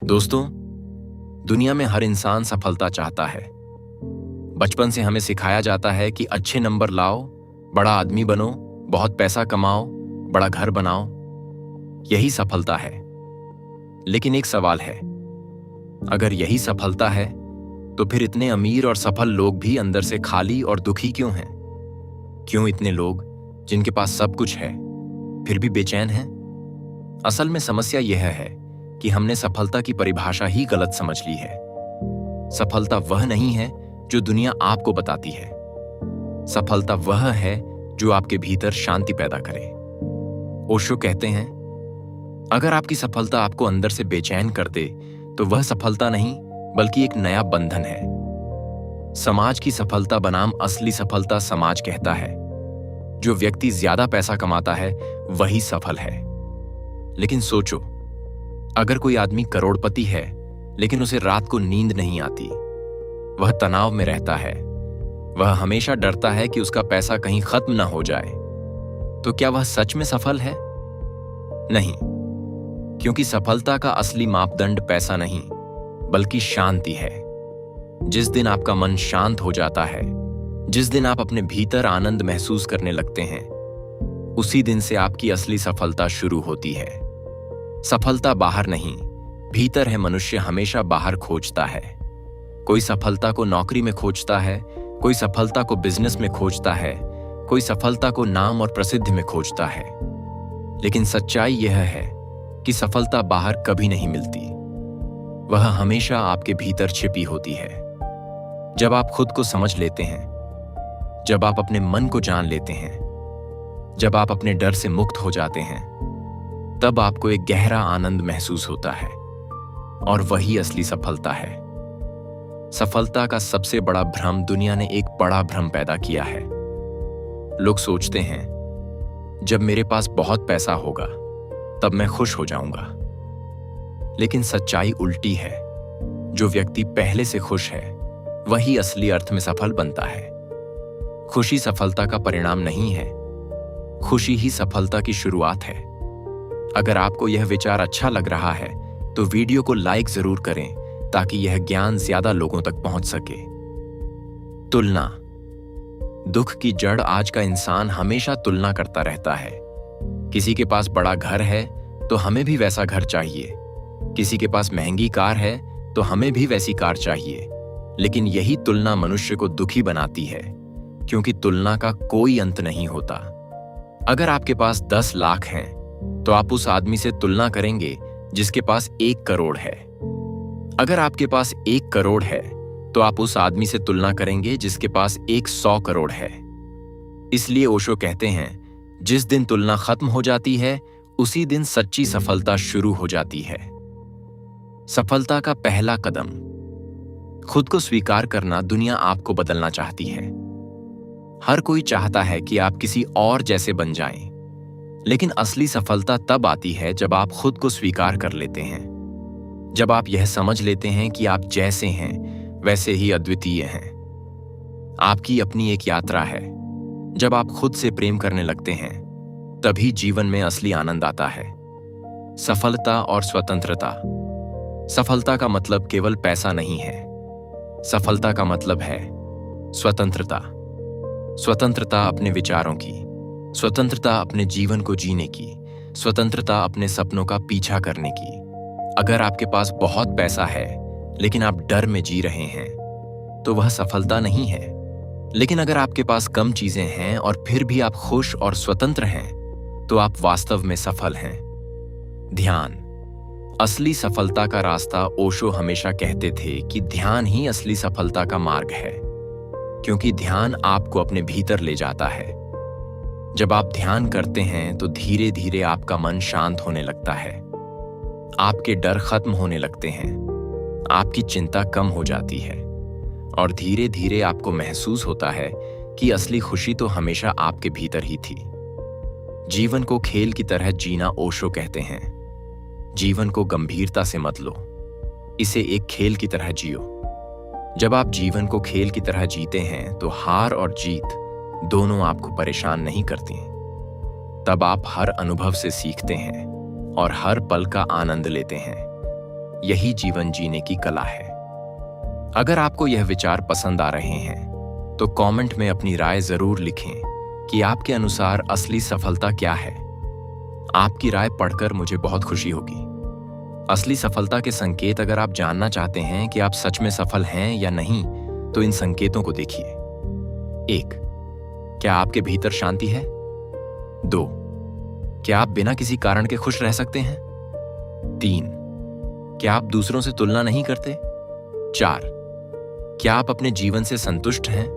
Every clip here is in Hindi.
दोस्तों, दुनिया में हर इंसान सफलता चाहता है। बचपन से हमें सिखाया जाता है कि अच्छे नंबर लाओ, बड़ा आदमी बनो, बहुत पैसा कमाओ, बड़ा घर बनाओ। यही सफलता है। लेकिन एक सवाल है, अगर यही सफलता है तो फिर इतने अमीर और सफल लोग भी अंदर से खाली और दुखी क्यों हैं? क्यों इतने लोग जिनके पास सब कुछ है फिर भी बेचैन हैं? असल में समस्या यह है कि हमने सफलता की परिभाषा ही गलत समझ ली है। सफलता वह नहीं है जो दुनिया आपको बताती है। सफलता वह है जो आपके भीतर शांति पैदा करे। ओशो कहते हैं, अगर आपकी सफलता आपको अंदर से बेचैन कर दे तो वह सफलता नहीं बल्कि एक नया बंधन है। समाज की सफलता बनाम असली सफलता समाज कहता है जो व्यक्ति ज्यादा पैसा कमाता है वही सफल है। लेकिन सोचो, अगर कोई आदमी करोड़पति है लेकिन उसे रात को नींद नहीं आती, वह तनाव में रहता है, वह हमेशा डरता है कि उसका पैसा कहीं खत्म ना हो जाए, तो क्या वह सच में सफल है? नहीं, क्योंकि सफलता का असली मापदंड पैसा नहीं बल्कि शांति है। जिस दिन आपका मन शांत हो जाता है, जिस दिन आप अपने भीतर आनंद महसूस करने लगते हैं, उसी दिन से आपकी असली सफलता शुरू होती है। सफलता बाहर नहीं, भीतर है। मनुष्य हमेशा बाहर खोजता है। कोई सफलता को नौकरी में खोजता है, कोई सफलता को बिजनेस में खोजता है, कोई सफलता को नाम और प्रसिद्धि में खोजता है। लेकिन सच्चाई यह है कि सफलता बाहर कभी नहीं मिलती, वह हमेशा आपके भीतर छिपी होती है। जब आप खुद को समझ लेते हैं, जब आप अपने मन को जान लेते हैं, जब आप अपने डर से मुक्त हो जाते हैं, तब आपको एक गहरा आनंद महसूस होता है और वही असली सफलता है। सफलता का सबसे बड़ा भ्रम, दुनिया ने एक बड़ा भ्रम पैदा किया है। लोग सोचते हैं जब मेरे पास बहुत पैसा होगा तब मैं खुश हो जाऊंगा। लेकिन सच्चाई उल्टी है। जो व्यक्ति पहले से खुश है वही असली अर्थ में सफल बनता है। खुशी सफलता का परिणाम नहीं है, खुशी ही सफलता की शुरुआत है। अगर आपको यह विचार अच्छा लग रहा है तो वीडियो को लाइक जरूर करें ताकि यह ज्ञान ज्यादा लोगों तक पहुंच सके। तुलना दुख की जड़। आज का इंसान हमेशा तुलना करता रहता है। किसी के पास बड़ा घर है तो हमें भी वैसा घर चाहिए, किसी के पास महंगी कार है तो हमें भी वैसी कार चाहिए। लेकिन यही तुलना मनुष्य को दुखी बनाती है, क्योंकि तुलना का कोई अंत नहीं होता। अगर आपके पास 10 लाख हैं तो आप उस आदमी से तुलना करेंगे जिसके पास 1 करोड़ है। अगर आपके पास 1 करोड़ है तो आप उस आदमी से तुलना करेंगे जिसके पास 100 करोड़ है। इसलिए ओशो कहते हैं, जिस दिन तुलना खत्म हो जाती है उसी दिन सच्ची सफलता शुरू हो जाती है। सफलता का पहला कदम, खुद को स्वीकार करना। दुनिया आपको बदलना चाहती है। हर कोई चाहता है कि आप किसी और जैसे बन जाएं। लेकिन असली सफलता तब आती है जब आप खुद को स्वीकार कर लेते हैं, जब आप यह समझ लेते हैं कि आप जैसे हैं वैसे ही अद्वितीय हैं। आपकी अपनी एक यात्रा है। जब आप खुद से प्रेम करने लगते हैं तभी जीवन में असली आनंद आता है। सफलता और स्वतंत्रता। सफलता का मतलब केवल पैसा नहीं है, सफलता का मतलब है स्वतंत्रता। स्वतंत्रता अपने विचारों की, स्वतंत्रता अपने जीवन को जीने की, स्वतंत्रता अपने सपनों का पीछा करने की। अगर आपके पास बहुत पैसा है लेकिन आप डर में जी रहे हैं तो वह सफलता नहीं है। लेकिन अगर आपके पास कम चीजें हैं और फिर भी आप खुश और स्वतंत्र हैं तो आप वास्तव में सफल हैं। ध्यान असली सफलता का रास्ता। ओशो हमेशा कहते थे कि ध्यान ही असली सफलता का मार्ग है, क्योंकि ध्यान आपको अपने भीतर ले जाता है। जब आप ध्यान करते हैं तो धीरे धीरे आपका मन शांत होने लगता है, आपके डर खत्म होने लगते हैं, आपकी चिंता कम हो जाती है और धीरे धीरे आपको महसूस होता है कि असली खुशी तो हमेशा आपके भीतर ही थी। जीवन को खेल की तरह जीना। ओशो कहते हैं, जीवन को गंभीरता से मत लो, इसे एक खेल की तरह जियो। जब आप जीवन को खेल की तरह जीते हैं तो हार और जीत दोनों आपको परेशान नहीं करती। तब आप हर अनुभव से सीखते हैं और हर पल का आनंद लेते हैं। यही जीवन जीने की कला है। अगर आपको यह विचार पसंद आ रहे हैं तो कमेंट में अपनी राय जरूर लिखें कि आपके अनुसार असली सफलता क्या है। आपकी राय पढ़कर मुझे बहुत खुशी होगी। असली सफलता के संकेत अगर आप जानना चाहते हैं कि आप सच में सफल हैं या नहीं, तो इन संकेतों को देखिए। 1. क्या आपके भीतर शांति है? 2. क्या आप बिना किसी कारण के खुश रह सकते हैं? 3. क्या आप दूसरों से तुलना नहीं करते? 4. क्या आप अपने जीवन से संतुष्ट हैं?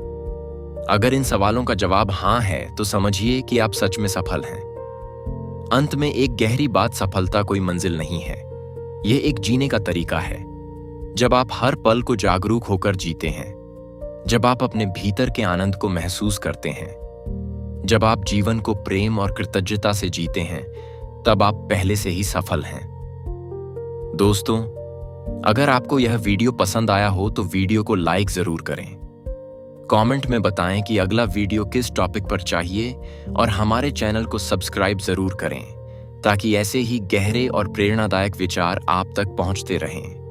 अगर इन सवालों का जवाब हाँ है तो समझिए कि आप सच में सफल हैं। अंत में एक गहरी बात, सफलता कोई मंजिल नहीं है, यह एक जीने का तरीका है। जब आप हर पल को जागरूक होकर जीते हैं, जब आप अपने भीतर के आनंद को महसूस करते हैं, जब आप जीवन को प्रेम और कृतज्ञता से जीते हैं, तब आप पहले से ही सफल हैं। दोस्तों, अगर आपको यह वीडियो पसंद आया हो तो वीडियो को लाइक जरूर करें। कमेंट में बताएं कि अगला वीडियो किस टॉपिक पर चाहिए और हमारे चैनल को सब्सक्राइब जरूर करें ताकि ऐसे ही गहरे और प्रेरणादायक विचार आप तक पहुंचते रहें।